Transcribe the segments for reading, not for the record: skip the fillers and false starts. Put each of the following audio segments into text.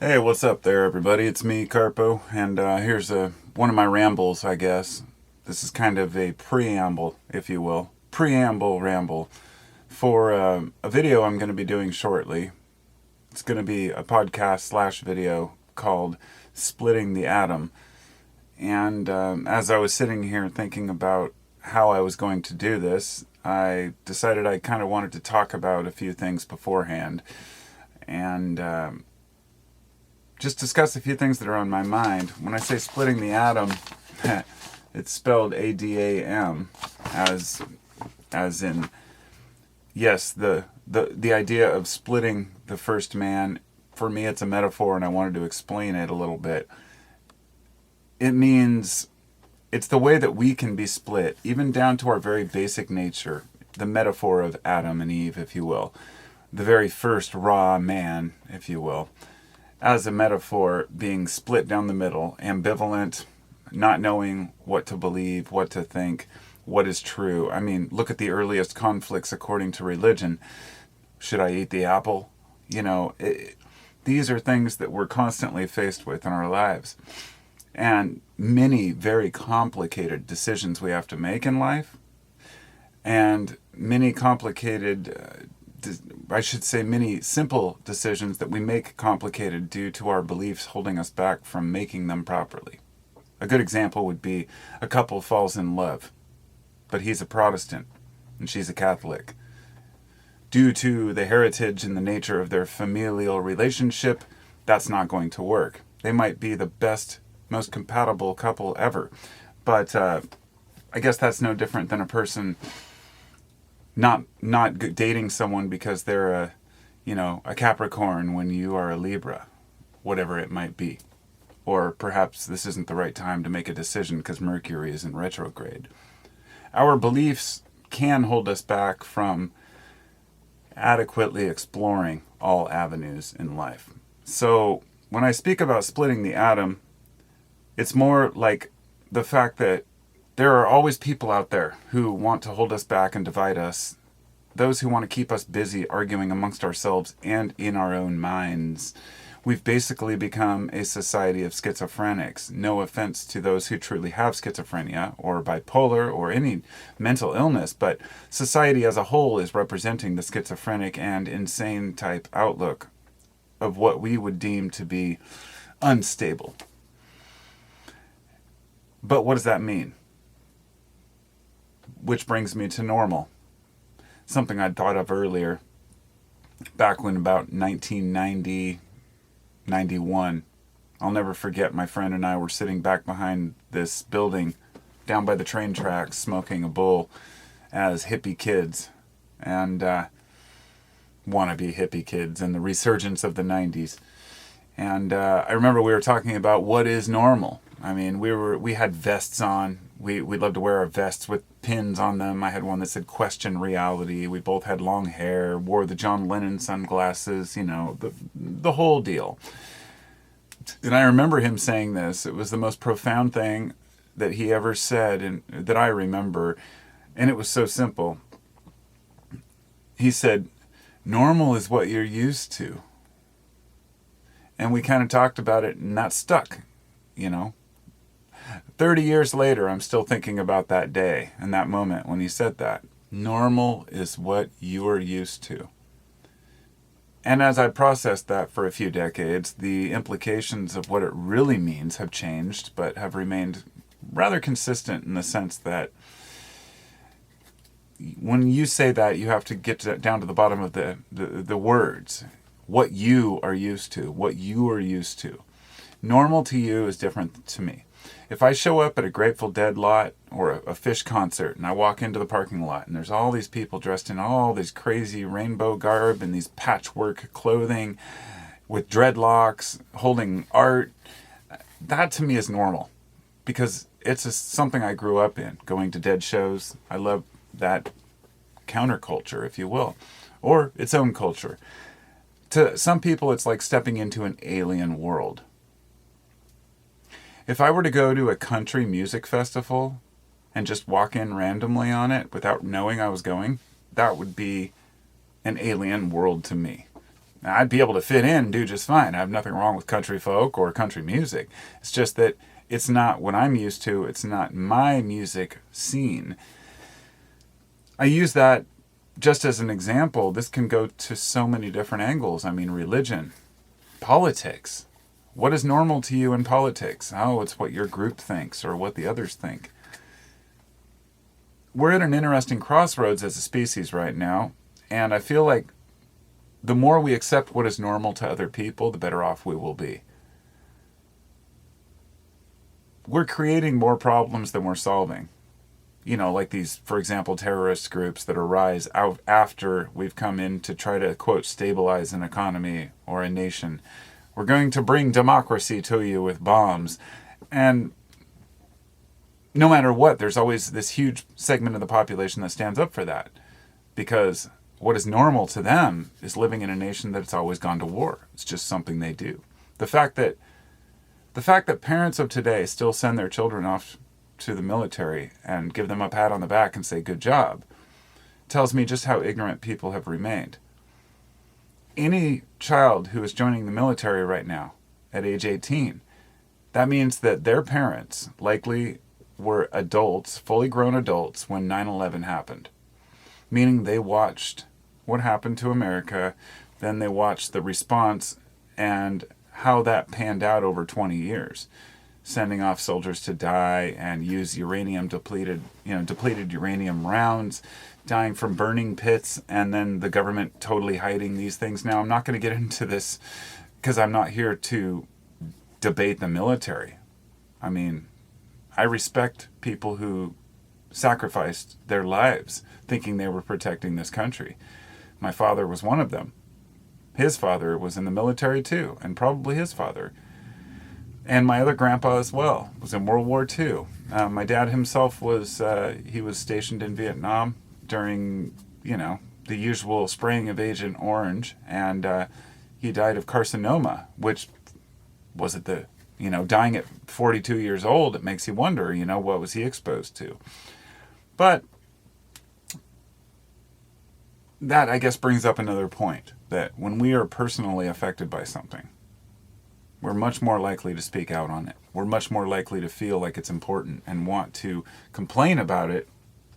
Hey, what's up there, everybody? It's me, Carpo, and here's one of my rambles, I guess. This is kind of a preamble, if you will. Preamble ramble for a video I'm going to be doing shortly. It's going to be a podcast slash video called Splitting the Atom. And as I was sitting here thinking about how I was going to do this, I decided I kind of wanted to talk about a few things beforehand. And just discuss a few things that are on my mind. When I say splitting the atom, it's spelled ADAM, as in yes, the idea of splitting the first man. For me, it's a metaphor, and I wanted to explain it a little bit. It means it's the way that we can be split, even down to our very basic nature. The metaphor of Adam and Eve, if you will, the very first raw man, if you will, as a metaphor, being split down the middle, ambivalent, not knowing what to believe, what to think, what is true. I mean, look at the earliest conflicts according to religion. Should I eat the apple? These are things that we're constantly faced with in our lives. And many very complicated decisions we have to make in life, and many complicated I should say many simple decisions that we make complicated due to our beliefs holding us back from making them properly. A good example would be a couple falls in love, but he's a Protestant and she's a Catholic. Due to the heritage and the nature of their familial relationship, that's not going to work. They might be the best, most compatible couple ever, but I guess that's no different than a person not dating someone because they're a Capricorn when you are a Libra, whatever it might be. Or perhaps this isn't the right time to make a decision because Mercury is in retrograde. Our beliefs can hold us back from adequately exploring all avenues in life. So when I speak about splitting the atom, it's more like the fact that there are always people out there who want to hold us back and divide us. Those who want to keep us busy arguing amongst ourselves and in our own minds. We've basically become a society of schizophrenics. No offense to those who truly have schizophrenia or bipolar or any mental illness, but society as a whole is representing the schizophrenic and insane type outlook of what we would deem to be unstable. But what does that mean? Which brings me to normal. Something I'd thought of earlier, back when about 1990, 91. I'll never forget, my friend and I were sitting back behind this building down by the train tracks smoking a bowl as hippie kids and wannabe hippie kids and the resurgence of the 90s. And I remember we were talking about what is normal. I mean, we had vests on. We'd love to wear our vests with pins on them. I had one that said "Question Reality." We both had long hair, wore the John Lennon sunglasses, the whole deal. And I remember him saying this. It was the most profound thing that he ever said and that I remember. And it was so simple. He said, "Normal is what you're used to." And we kind of talked about it, and that stuck, 30 years later, I'm still thinking about that day and that moment when he said that. Normal is what you are used to. And as I processed that for a few decades, the implications of what it really means have changed, but have remained rather consistent in the sense that when you say that, you have to get down to the bottom of the words. What you are used to, what you are used to. Normal to you is different to me. If I show up at a Grateful Dead lot or a Fish concert and I walk into the parking lot and there's all these people dressed in all these crazy rainbow garb and these patchwork clothing with dreadlocks, holding art, that to me is normal because it's something I grew up in, going to Dead shows. I love that counterculture, if you will, or its own culture. To some people, it's like stepping into an alien world. If I were to go to a country music festival and just walk in randomly on it without knowing I was going, that would be an alien world to me. I'd be able to fit in and do just fine. I have nothing wrong with country folk or country music. It's just that it's not what I'm used to. It's not my music scene. I use that just as an example. This can go to so many different angles. I mean, religion, politics. What is normal to you in politics? Oh, it's what your group thinks or what the others think. We're at an interesting crossroads as a species right now, and I feel like the more we accept what is normal to other people, the better off we will be. We're creating more problems than we're solving. You know, like these, for example, terrorist groups that arise out after we've come in to try to, quote, stabilize an economy or a nation. We're going to bring democracy to you with bombs. And no matter what, there's always this huge segment of the population that stands up for that. Because what is normal to them is living in a nation that's always gone to war. It's just something they do. The fact that parents of today still send their children off to the military and give them a pat on the back and say, good job, tells me just how ignorant people have remained. Any child who is joining the military right now at age 18, that means that their parents likely were adults, fully grown adults, when 9/11 happened. Meaning they watched what happened to America, then they watched the response and how that panned out over 20 years. Sending off soldiers to die and use depleted uranium rounds, dying from burning pits, and then the government totally hiding these things. Now, I'm not going to get into this because I'm not here to debate the military. I mean, I respect people who sacrificed their lives thinking they were protecting this country. My father was one of them. His father was in the military too, and probably his father. And my other grandpa as well was in World War II. My dad himself was stationed in Vietnam during, the usual spraying of Agent Orange, and he died of carcinoma, which was dying at 42 years old. It makes you wonder, what was he exposed to? But that, I guess, brings up another point, that when we are personally affected by something, we're much more likely to speak out on it. We're much more likely to feel like it's important and want to complain about it.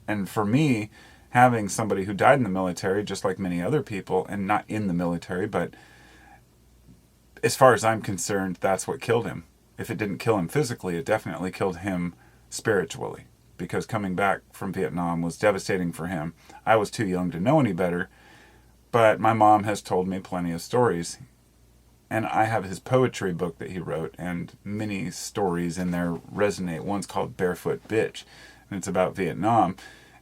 And for me, having somebody who died in the military, just like many other people, and not in the military, but as far as I'm concerned, that's what killed him. If it didn't kill him physically, it definitely killed him spiritually. Because coming back from Vietnam was devastating for him. I was too young to know any better, but my mom has told me plenty of stories. And I have his poetry book that he wrote, and many stories in there resonate. One's called Barefoot Bitch, and it's about Vietnam.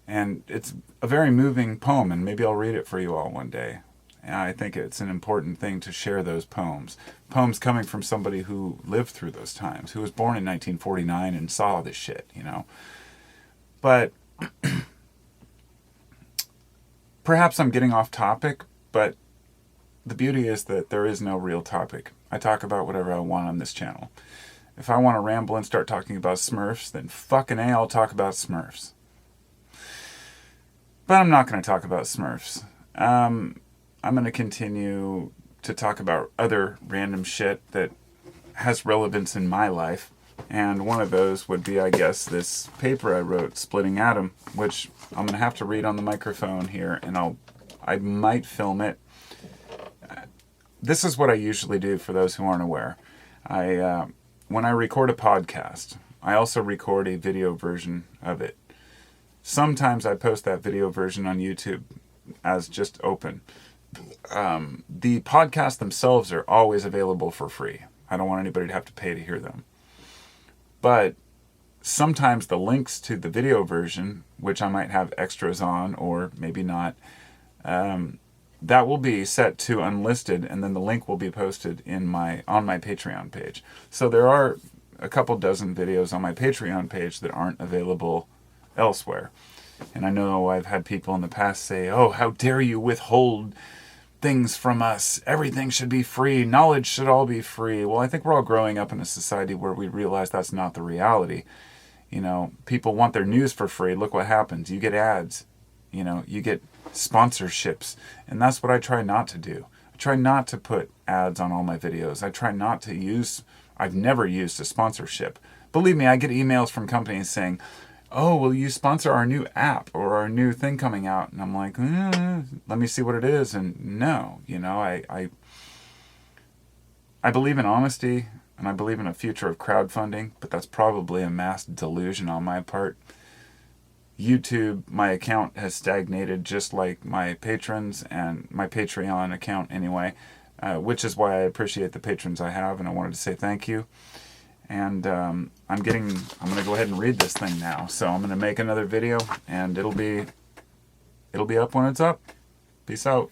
And it's a very moving poem, and maybe I'll read it for you all one day. And I think it's an important thing to share those poems. Poems coming from somebody who lived through those times, who was born in 1949 and saw this shit, But perhaps I'm getting off topic, but the beauty is that there is no real topic. I talk about whatever I want on this channel. If I want to ramble and start talking about Smurfs, then fucking A, I'll talk about Smurfs. But I'm not going to talk about Smurfs. I'm going to continue to talk about other random shit that has relevance in my life. And one of those would be, I guess, this paper I wrote, Splitting Atom, which I'm going to have to read on the microphone here, and I might film it. This is what I usually do for those who aren't aware. When I record a podcast, I also record a video version of it. Sometimes I post that video version on YouTube as just open. The podcasts themselves are always available for free. I don't want anybody to have to pay to hear them. But sometimes the links to the video version, which I might have extras on or maybe not, that will be set to unlisted, and then the link will be posted on my Patreon page. So there are a couple dozen videos on my Patreon page that aren't available elsewhere. And I know I've had people in the past say, oh, how dare you withhold things from us? Everything should be free. Knowledge should all be free. Well, I think we're all growing up in a society where we realize that's not the reality. People want their news for free. Look what happens. You get ads. You get sponsorships. And that's what I try not to do. I try not to put ads on all my videos. I try not to use, I've never used a sponsorship. Believe me, I get emails from companies saying, oh, will you sponsor our new app or our new thing coming out? And I'm like, let me see what it is. And no, I believe in honesty and I believe in a future of crowdfunding, but that's probably a mass delusion on my part. YouTube, my account has stagnated just like my patrons and my Patreon account anyway, which is why I appreciate the patrons I have, and I wanted to say thank you. And I'm going to go ahead and read this thing now. So I'm going to make another video, and it'll be up when it's up. Peace out.